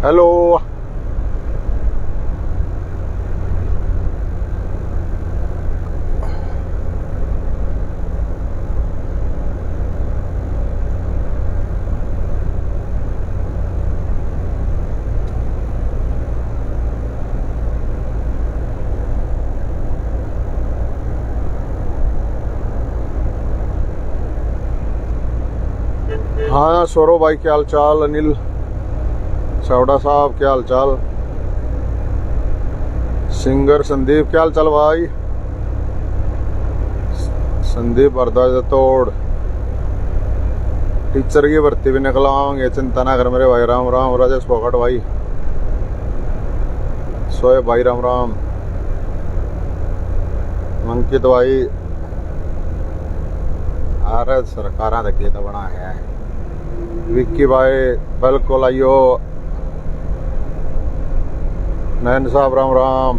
Hello. हाँ सौरभ भाई क्या हाल चाल। अनिल चावड़ा साहब क्या हाल चाल। सिंगर संदीप क्या हाल चाल भाई। संदीप भारद्वाज तोड़ टीचर की भर्ती भी निकलवाओगे, चिंता ना कर मेरे भाई। राम राम राजेश फोकट भाई, सोए भाई राम राम। अंकित भाई अरे सरकारा तक तो बना है। विक्की भाई बिल्कुल आइयो। नयन साहब राम राम।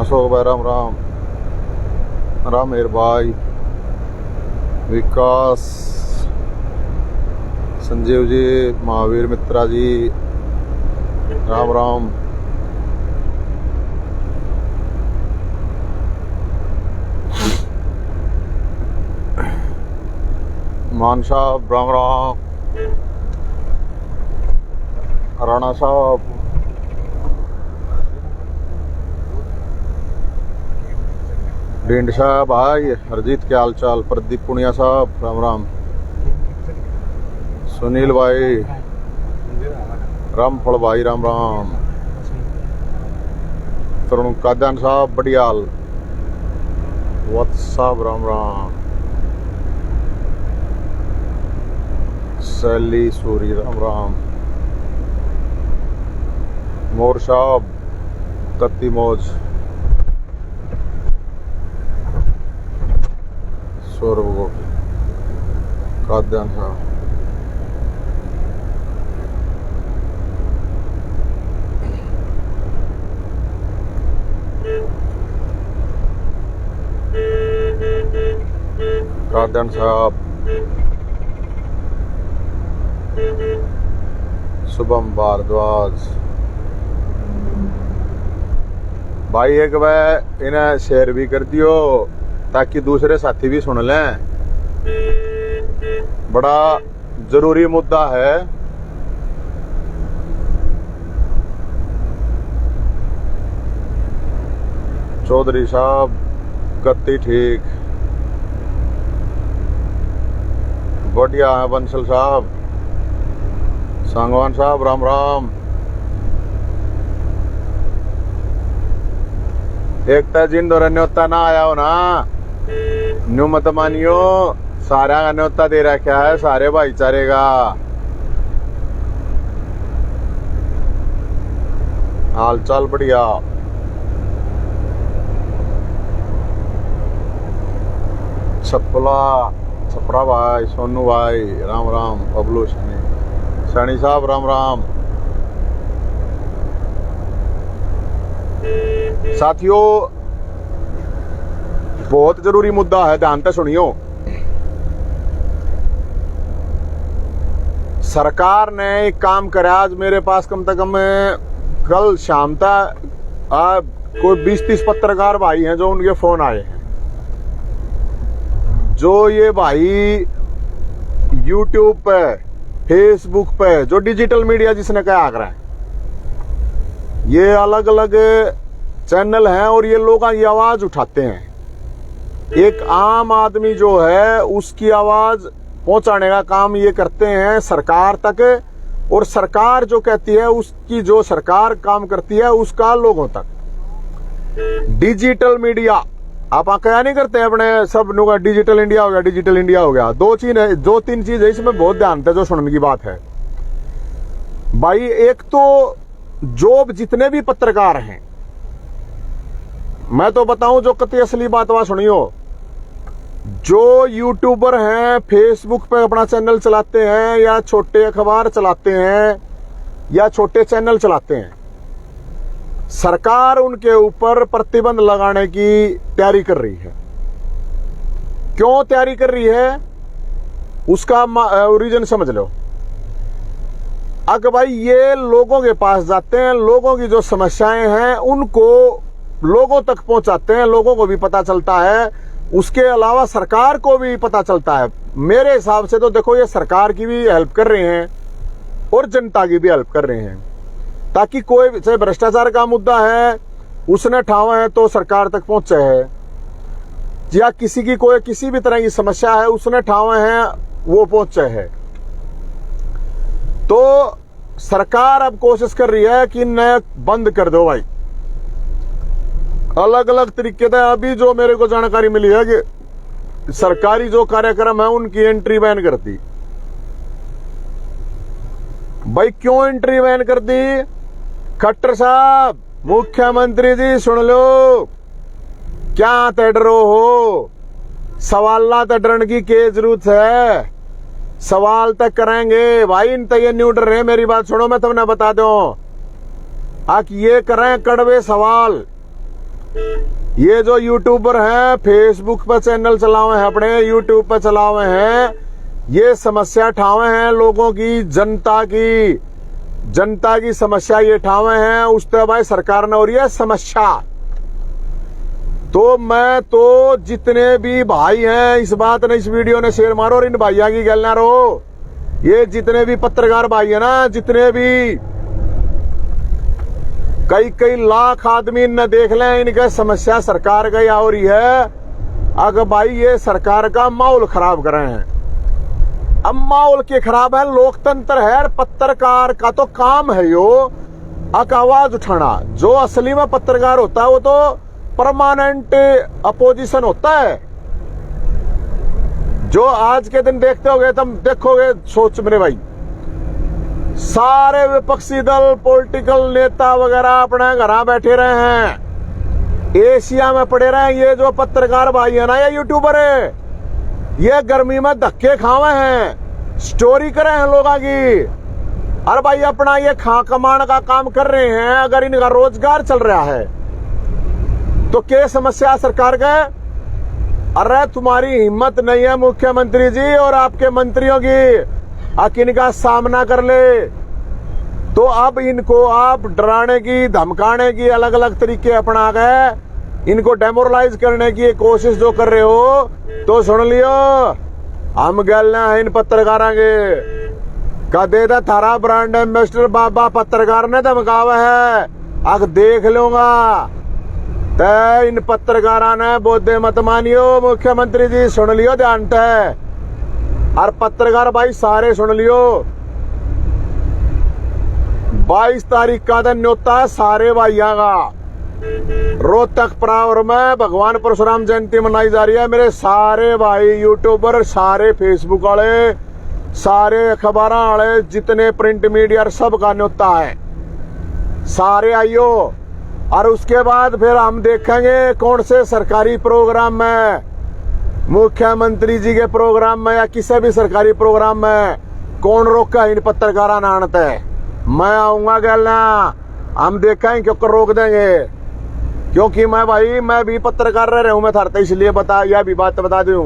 अशोक भाई राम राम। रामेर भाई, विकास, संजीव जी, महावीर मित्रा जी राम राम। मान साहब राम राम। राणा साहब, ढींड साहब भाई, हरजीत क्या हाल चाल। प्रदीप पुनिया साहब राम राम। सुनील भाई, रामफल भाई राम राम। तरुण कादन साहब बढ़िया। वत्स साहब राम राम। सैली सूरी राम राम। मोर साहब तत्ती मौज। सौरभ गोटी काद्यान साहब। काद्यान साहब, शुभम भारद्वाज भाई। एक बार इन्हें शेयर भी कर दियो ताकि दूसरे साथी भी सुन लें। बड़ा जरूरी मुद्दा है। चौधरी साहब कत्ती ठीक बढ़िया है। बंसल साहब, सांगवान साहब राम राम। एकता जिन दौरान न्योता ना आया हो ना, न्यू मत मानियो। सारा का न्योता दे रखा है, सारे भाईचारे का। हाल चाल बढ़िया। छपरा भाई, सोनू भाई राम राम। बबलू सैनी साहब राम राम। साथियों बहुत जरूरी मुद्दा है, ध्यान से सुनियो। सरकार ने एक काम करा। आज मेरे पास कम से कम कल शाम तक कोई 20-30 पत्रकार भाई हैं जो उनके फोन आए हैं। जो ये भाई यूट्यूब पे, फेसबुक पे, जो डिजिटल मीडिया जिसने क्या कर रहा है, ये अलग अलग चैनल हैं और ये लोग ये आवाज उठाते हैं। एक आम आदमी जो है उसकी आवाज पहुंचाने का काम ये करते हैं सरकार तक, और सरकार जो कहती है उसकी, जो सरकार काम करती है उसका लोगों तक। डिजिटल मीडिया आप क्या नहीं करते हैं अपने सब लोग। डिजिटल इंडिया हो गया, डिजिटल इंडिया हो गया। दो तीन चीज है इसमें बहुत ध्यान से जो सुनने की बात है भाई। एक तो जो जितने भी पत्रकार हैं, मैं तो बताऊं जो कति असली बात वहां सुनियो। जो यूट्यूबर हैं, फेसबुक पे अपना चैनल चलाते हैं, या छोटे अखबार चलाते हैं, या छोटे चैनल चलाते हैं, सरकार उनके ऊपर प्रतिबंध लगाने की तैयारी कर रही है। क्यों तैयारी कर रही है उसका रीजन समझ लो। अगर भाई ये लोगों के पास जाते हैं, लोगों की जो समस्याएं हैं उनको लोगों तक पहुंचाते हैं, लोगों को भी पता चलता है, उसके अलावा सरकार को भी पता चलता है। मेरे हिसाब से तो देखो ये सरकार की भी हेल्प कर रहे हैं और जनता की भी हेल्प कर रहे हैं, ताकि कोई चाहे भ्रष्टाचार का मुद्दा है उसने ठावा है तो सरकार तक पहुंचे है, या किसी की कोई किसी भी तरह की समस्या है उसने ठावा है वो पहुंचे है। तो सरकार अब कोशिश कर रही है कि इन्हें बंद कर दो भाई, अलग अलग तरीके से। अभी जो मेरे को जानकारी मिली है कि सरकारी जो कार्यक्रम है उनकी एंट्री बैन कर दी। भाई क्यों एंट्री बैन कर दी? खट्टर साहब, मुख्यमंत्री जी सुन लो, क्या तड़रो हो? सवाल तड़न की क्या जरूरत है? सवाल तक करेंगे भाई, इन तक ये न्यू डर रहे। मेरी बात सुनो, मैं तुमने बता दो, आप ये करें कड़वे सवाल। ये जो यूट्यूबर हैं, फेसबुक पर चैनल चलावे हैं, अपने यूट्यूब पर चलावे हैं, ये समस्या ठावे हैं लोगों की, जनता की समस्या ये ठावे हैं। उससे भाई सरकार ने हो रही है समस्या। तो मैं तो जितने भी भाई हैं इस बात ने, इस वीडियो ने शेयर मारो और इन भाइयों की गल ना रहो। ये जितने भी पत्रकार भाई है ना, जितने भी कई लाख आदमी न देख लें, इनका समस्या सरकार का हो रही है। अगर भाई ये सरकार का माहौल खराब कर रहे हैं। अब माहौल के खराब है, लोकतंत्र है, पत्रकार का तो काम है यो आवाज उठाना। जो असली में पत्रकार होता है वो तो परमानेंट अपोजिशन होता है। जो आज के दिन देखते होगे, तुम देखोगे, सोच मेरे भाई, सारे विपक्षी दल, पॉलिटिकल नेता वगैरह अपने घर बैठे रहे हैं, एशिया में पड़े रहे हैं। ये जो पत्रकार भाई है ना, ये यूट्यूबर है, ये गर्मी में धक्के खावे हैं, स्टोरी करे हैं लोगों की। अरे भाई अपना ये खा कमाने का काम कर रहे हैं, अगर इनका रोजगार चल रहा है तो क्या समस्या सरकार का? अरे तुम्हारी हिम्मत नहीं है मुख्यमंत्री जी और आपके मंत्रियों की, इनका सामना कर ले। तो अब इनको आप डराने की, धमकाने की अलग अलग तरीके अपना गए, इनको डेमोरलाइज करने की कोशिश जो कर रहे हो, तो सुन लियो, हम गल इन पत्रकारों के कदे दा थारा ब्रांड एम्बेसडर बाबा पत्रकार ने धमकावा है, अग देख लूंगा। तय इन पत्रकारों ने बोधे मत मानियो, मुख्यमंत्री जी सुन लियो ध्यान से। और पत्रकार भाई सारे सुन लियो, 22 तारीख का दिन न्योता है सारे भाइयों का। रोहतक प्रावर में भगवान परशुराम जयंती मनाई जा रही है। मेरे सारे भाई यूट्यूबर, सारे फेसबुक वाले, सारे अखबार वाले, जितने प्रिंट मीडिया, सब का न्योता है, सारे आइयो। और उसके बाद फिर हम देखेंगे कौन से सरकारी प्रोग्राम में, मुख्यमंत्री जी के प्रोग्राम में या किसी भी सरकारी प्रोग्राम में कौन रोका इन पत्रकारों ने आने। मैं आऊंगा गलना, हम देखेंगे क्यों रोक देंगे, क्योंकि मैं भी पत्रकार रह रहा हूं। मैं थारते इसलिए यह भी बात बता दूं,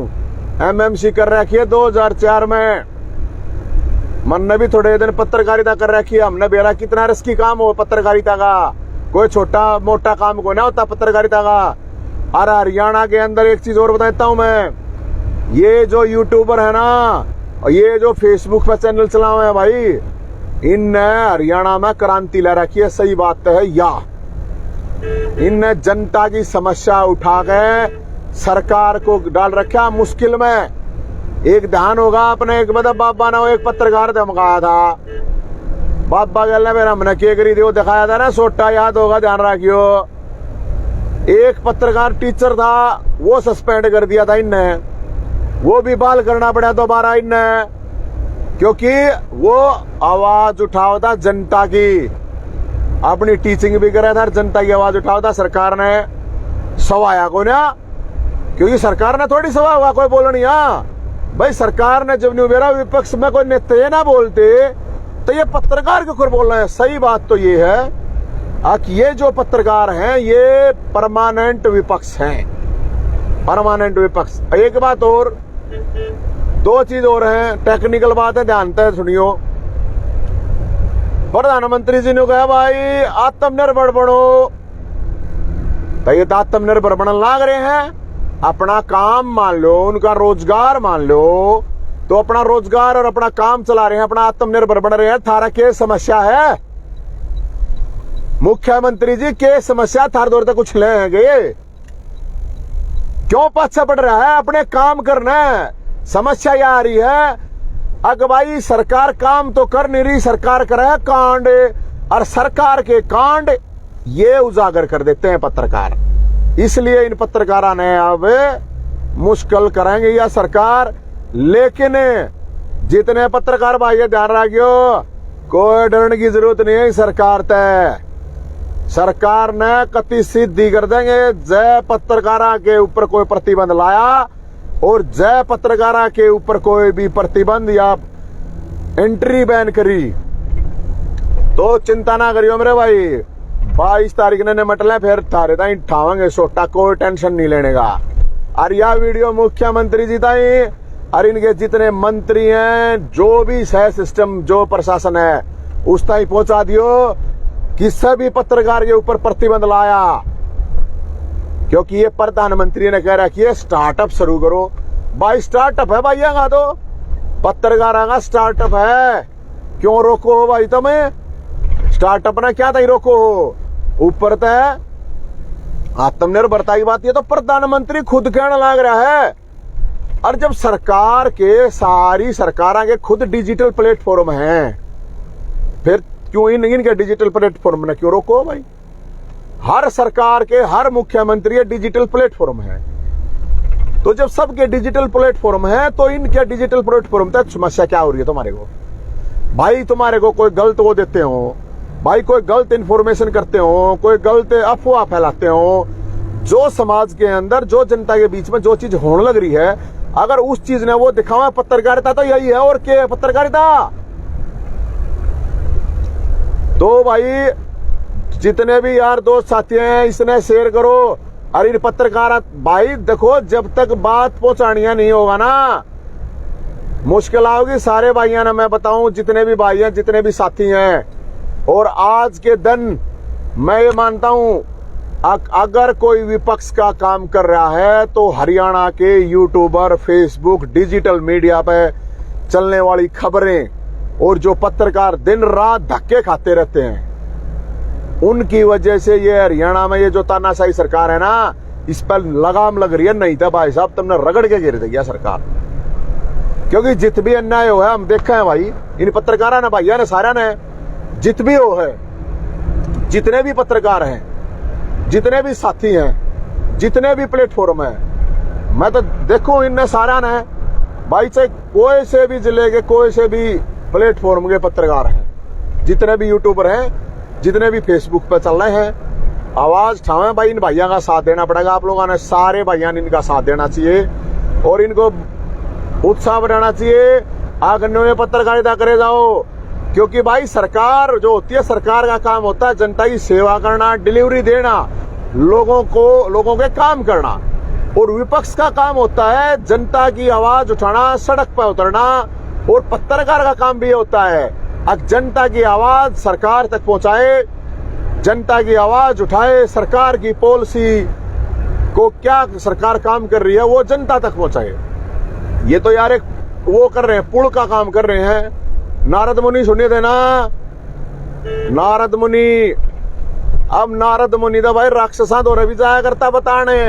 एमएमसी कर रखी है 2004 में, मन ने भी थोड़े दिन पत्रकारिता कर रखी है। हमने बेरा कितना रिस्की काम हो पत्रकारिता का, कोई छोटा मोटा काम को ना होता पत्रकारिता का। और हरियाणा के अंदर एक चीज और बताता हूं मैं, ये जो यूट्यूबर है ना, ये जो फेसबुक पे चैनल चलाए हैं भाई, इनने हरियाणा में क्रांति ला रखी है। सही बात है, या इनने जनता की समस्या उठा के सरकार को डाल रखा मुश्किल में। एक ध्यान होगा अपने, एक मतलब बाबा ने एक पत्रकार धमकाया था, बाबा गल ने मेरा हमने क्या करी थी वो दिखाया था ना, सोटा याद होगा, ध्यान रखियो। एक पत्रकार टीचर था, वो सस्पेंड कर दिया था इनने, वो भी बहाल करना पड़ा दोबारा इनने, क्योंकि वो आवाज उठाओ था जनता की, अपनी टीचिंग भी कर रहा था, जनता की आवाज उठाओ था। सरकार ने सवाया को ना, क्योंकि सरकार ने थोड़ी सवा हुआ कोई बोलनी भाई। सरकार ने जब न्यूबेरा विपक्ष में कोई नेता ना बोलते तो ये पत्रकार के ऊपर बोल रहे हैं। सही बात तो ये है कि ये जो पत्रकार हैं ये परमानेंट विपक्ष हैं, परमानेंट विपक्ष। एक बात और, दो चीज और है, टेक्निकल बात है, ध्यान से सुनियो। प्रधानमंत्री जी ने कहा भाई आत्मनिर्भर बनो, तो ये तो आत्मनिर्भर बनने लाग रहे हैं। अपना काम मान लो, उनका रोजगार मान लो, तो अपना रोजगार और अपना काम चला रहे हैं, अपना आत्मनिर्भर बन रहे हैं। थारा क्या समस्या है मुख्यमंत्री जी? क्या समस्या थार दौर तक कुछ लेंगे? क्यों पाछा पड़ रहा है? अपने काम करना है। समस्या यह आ रही है अगर भाई सरकार काम तो कर नहीं रही, सरकार कर रहा है कांड, और सरकार के कांड ये उजागर कर देते हैं पत्रकार। इसलिए इन पत्रकारों ने अब मुश्किल करेंगे या सरकार। लेकिन जितने पत्रकार भाई ध्यान रखियो, कोई डरने की जरूरत नहीं है। सरकार ने कति सिद्धि कर देंगे। जय पत्रकारों के ऊपर कोई प्रतिबंध लाया और जय पत्रकारों के ऊपर कोई भी प्रतिबंध या एंट्री बैन करी तो चिंता ना करियो मेरे भाई। 22 तारीख ने निमटले, फिर थारे ताई ठावेंगे सोटा, कोई टेंशन नहीं लेने का। और यह वीडियो मुख्यमंत्री जी ताई और इनके जितने मंत्री हैं, जो भी है सिस्टम, जो प्रशासन है, उस ताई पहुंचा दियो कि सभी पत्रकार के ऊपर प्रतिबंध लाया। क्योंकि ये प्रधानमंत्री ने कह रहा कि ये स्टार्टअप शुरू करो। भाई स्टार्टअप है भाई, यहाँ तो पत्रकारों का स्टार्टअप है। क्यों रोको हो भाई? तुम्हें स्टार्टअप ने क्या था रोको हो? ऊपर तय आत्मनिर्भरता की बात, ये तो प्रधानमंत्री खुद कहने लग रहा है। और जब सरकार के सारी सरकारों के खुद डिजिटल प्लेटफॉर्म हैं, फिर क्यों इनके डिजिटल प्लेटफॉर्म ने क्यों रोको भाई? हर सरकार के हर मुख्यमंत्री डिजिटल प्लेटफॉर्म है। तो जब सबके डिजिटल प्लेटफॉर्म है तो इनके डिजिटल प्लेटफॉर्म तक समस्या क्या हो रही है तुम्हारे को? भाई तुम्हारे को कोई गलत वो देते हो, भाई कोई गलत इंफॉर्मेशन करते हो, कोई गलत अफवाह फैलाते हो, जो समाज के अंदर, जो जनता के बीच में जो चीज होने लग रही है, अगर उस चीज ने वो दिखावा, पत्रकारिता तो यही है। और क्या है पत्रकारिता? तो भाई जितने भी यार दोस्त साथी हैं, इसने शेयर करो। और इन पत्रकार भाई देखो, जब तक बात पहुंचानिया नहीं होगा ना, मुश्किल आओगी सारे भाइयों ने। मैं बताऊं, जितने भी भाई हैं, जितने भी साथी हैं, और आज के दिन मैं ये मानता हूं अगर कोई विपक्ष का काम कर रहा है तो हरियाणा के यूट्यूबर, फेसबुक, डिजिटल मीडिया पे चलने वाली खबरें और जो पत्रकार दिन रात धक्के खाते रहते हैं, उनकी वजह से ये हरियाणा में ये जो तानाशाही सरकार है ना, इस पर लगाम लग रही है। नहीं तो भाई साहब तुमने रगड़ के गिर दिया सरकार। क्योंकि जित भी अन्याय हो है हम देखे हैं भाई, इन पत्रकारों ने, भैया ने, सारा ने, जित भी हो है, जितने भी पत्रकार हैं, जितने भी साथी हैं, जितने भी प्लेटफॉर्म है, मैं तो देखूं इनने सारा ने भाई, चाहे कोई से भी जिले के, कोई से भी प्लेटफॉर्म के पत्रकार हैं, जितने भी यूट्यूबर हैं, जितने भी फेसबुक पे चल रहे हैं, आवाज उठावे भाई। इन भाइयों का साथ देना पड़ेगा आप लोगों ने, सारे भाइयों ने इनका साथ देना चाहिए और इनको उत्साह बढ़ाना चाहिए। आगे में पत्रकारिता करे जाओ, क्योंकि भाई सरकार जो होती है, सरकार का काम होता है जनता की सेवा करना, डिलीवरी देना, लोगों के काम करना। और विपक्ष का काम होता है जनता की आवाज उठाना, सड़क पर उतरना। और पत्रकार का काम भी होता है अब जनता की आवाज सरकार तक पहुंचाए, जनता की आवाज उठाए, सरकार की पॉलिसी को क्या सरकार काम कर रही है वो जनता तक पहुंचाए। ये तो यार एक वो कर रहे हैं, पुल का काम कर रहे हैं। नारद मुनि सुनिए थे ना, नारद मुनि, अब नारद मुनि तो भाई राक्षसा दौरे भी जाया करता बताने,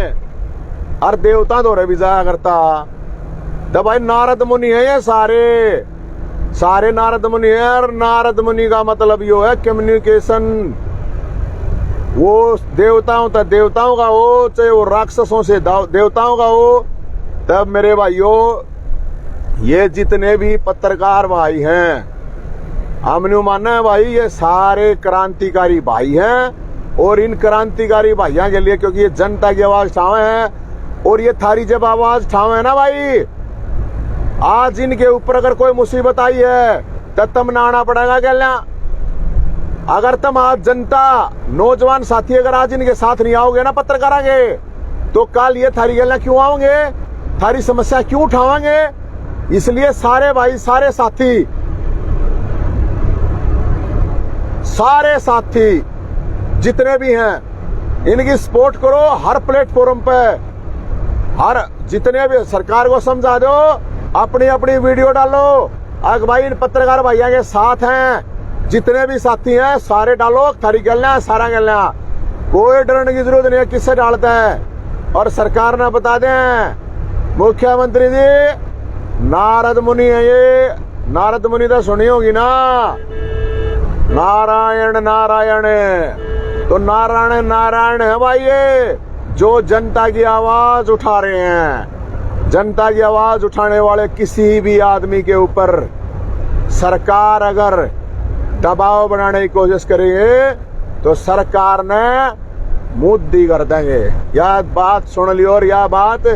और देवता दौरे भी जाया करता। तो भाई नारद मुनि है ये सारे नारद मुनि है। और नारद मुनि का मतलब यो है कम्युनिकेशन, वो देवताओं तक देवताओं का हो, चाहे वो राक्षसों से देवताओं का हो। तब मेरे भाइयों, ये जितने भी पत्रकार भाई हैं, हमने माना है भाई ये सारे क्रांतिकारी भाई हैं। और इन क्रांतिकारी भाइयों के लिए, क्योंकि ये जनता की आवाज उठावे हैं, और ये थारी जब आवाज उठावे है ना भाई, आज इनके ऊपर अगर कोई मुसीबत आई है तो तुम आना पड़ेगा क्या? अगर तुम आज जनता, नौजवान साथी अगर आज इनके साथ नहीं आओगे ना पत्रकारों के, तो कल ये थारी गल क्यों आओगे, थारी समस्या क्यों उठावेंगे? इसलिए सारे भाई, सारे साथी सारे साथी जितने भी हैं इनकी सपोर्ट करो हर प्लेटफॉर्म पे, हर जितने भी सरकार को समझा दो, अपनी अपनी वीडियो डालो। अगर भाई इन पत्रकार भैया के साथ हैं, जितने भी साथी हैं सारे डालो, खरी गलना सारा गलना, कोई डरने की जरूरत नहीं है किससे डालता है। और सरकार ने बता दें मुख्यमंत्री जी नारद मुनि है, ये नारद मुनि तो सुनी होगी ना, नारायण नारायण, तो नारायण नारायण है भाई ये, जो जनता की आवाज उठा रहे हैं। जनता की आवाज उठाने वाले किसी भी आदमी के ऊपर सरकार अगर दबाव बनाने की कोशिश करेंगे तो सरकार ने मुद्दी कर देंगे। यह बात सुन लियो और यह बात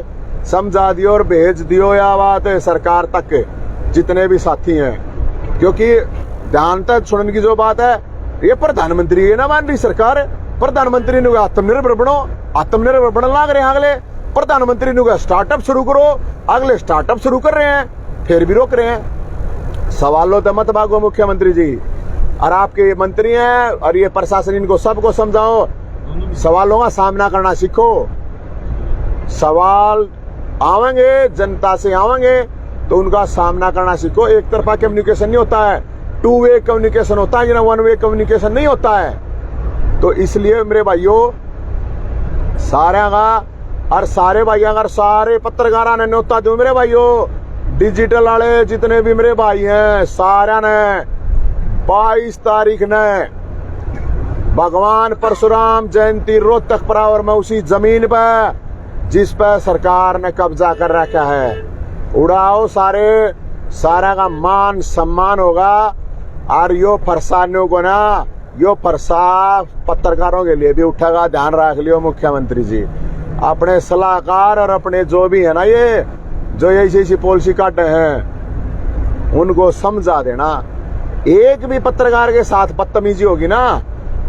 समझा दियो और भेज दियो, यह बात सरकार तक जितने भी साथी हैं, क्योंकि ध्यान तक सुनने की जो बात है, ये प्रधानमंत्री है ना मान रही सरकार, प्रधानमंत्री ने आत्मनिर्भर बनो, आत्मनिर्भर बनने लग रहे हैं अगले, प्रधानमंत्री ने स्टार्टअप शुरू करो, अगले स्टार्टअप शुरू कर रहे हैं, फिर भी रोक रहे हैं। सवालों तो मत भागो मुख्यमंत्री जी, और आपके ये मंत्री हैं और ये प्रशासन, इनको सबको समझाओ, सवालों का सामना करना सीखो। सवाल आवेंगे, जनता से आवेंगे तो उनका सामना करना सीखो। एक तरफा कम्युनिकेशन नहीं होता है, 2 वे कम्युनिकेशन होता है, 1 वे कम्युनिकेशन नहीं होता है। तो इसलिए मेरे भाइयों सारे का और सारे भाइयों अगर सारे पत्रकारों ने न्योता दो मेरे भाइयों, डिजिटल वाले जितने भी मेरे भाई हैं सारे ने 22 तारीख ने भगवान परशुराम जयंती रोहतकपुरा और मैं उसी जमीन पर जिस पर सरकार ने कब्जा कर रखा है, उड़ाओ सारे, सारा का मान सम्मान होगा। और यो फरसानियों को ना, यो फरसा पत्रकारों के लिए भी उठेगा, ध्यान रख लियो मुख्यमंत्री जी। अपने सलाहकार और अपने जो भी है ना, ये जो ऐसी पॉलिसी काटे हैं उनको समझा देना। एक भी पत्रकार के साथ बदतमीजी होगी ना,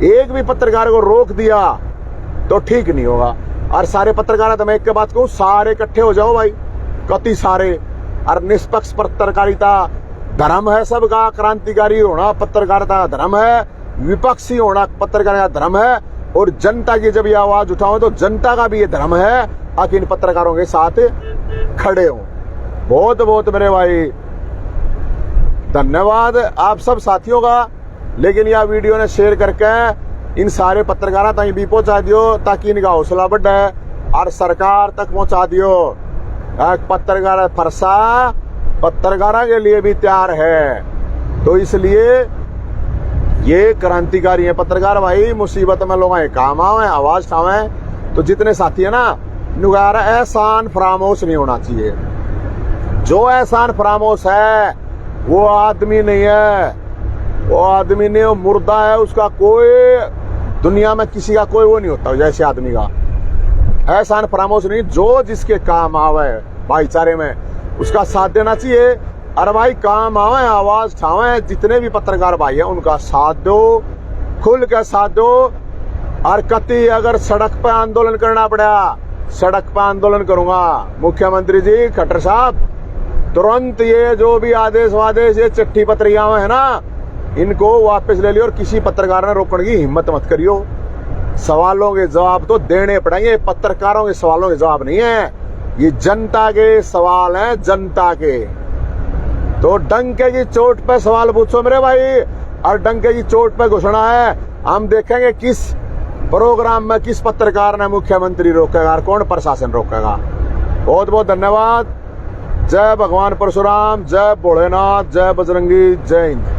एक भी पत्रकार को रोक दिया तो ठीक नहीं होगा। और सारे पत्रकार, तो मैं एक के बात कहूं, सारे इकट्ठे हो जाओ भाई, कति सारे। और निष्पक्ष पत्रकारिता धर्म है सबका, क्रांतिकारी होना पत्रकारिता का धर्म है, विपक्षी होना पत्रकारिता का धर्म है, और जनता की जब ये आवाज उठाओ तो जनता का भी ये धर्म है कि इन पत्रकारों के साथ खड़े हो। बहुत बहुत मेरे भाई धन्यवाद आप सब साथियों का। लेकिन यह वीडियो ने शेयर करके इन सारे पत्रकारों तक भी पहुंचा दियो ताकि इनका हौसला बढ़े और सरकार तक पहुंचा दियो। पत्रकार फरसा पत्रकारों के लिए भी तैयार है, तो इसलिए ये क्रांतिकारी है पत्रकार भाई, मुसीबत में लोग काम आवे, आवाज उठावे। तो जितने साथी है ना, नुगारा एहसान फरामोश नहीं होना चाहिए। जो एहसान फरामोश है वो आदमी नहीं है, वो आदमी नहीं, वो मुर्दा है, उसका कोई दुनिया में किसी का कोई वो नहीं होता जैसे आदमी का। एहसान फरामोश नहीं, जो जिसके काम आवे भाईचारे में उसका साथ देना चाहिए। अरे भाई काम आवे, आवाज उठावे, जितने भी पत्रकार भाई है उनका साथ दो, खुल के साथ दो। और कति अगर सड़क पे आंदोलन करना पड़ा, सड़क पे आंदोलन करूंगा। मुख्यमंत्री जी खट्टर साहब तुरंत ये जो भी आदेश वादेश ये चिट्ठी पत्रियां है ना, इनको वापस ले लियो और किसी पत्रकार ने रोकने की हिम्मत मत करियो। सवालों के जवाब तो देने पड़ेंगे, पत्रकारों के सवालों के जवाब नहीं है, ये जनता के सवाल हैं, जनता के। तो डंके की चोट पे सवाल पूछो मेरे भाई, और डंके की चोट पे घोषणा है। हम देखेंगे किस प्रोग्राम में किस पत्रकार ने मुख्यमंत्री रोकेगा और कौन प्रशासन रोकेगा। बहुत बहुत धन्यवाद। जय भगवान परशुराम, जय भोलेनाथ, जय बजरंगी, जय हिंद।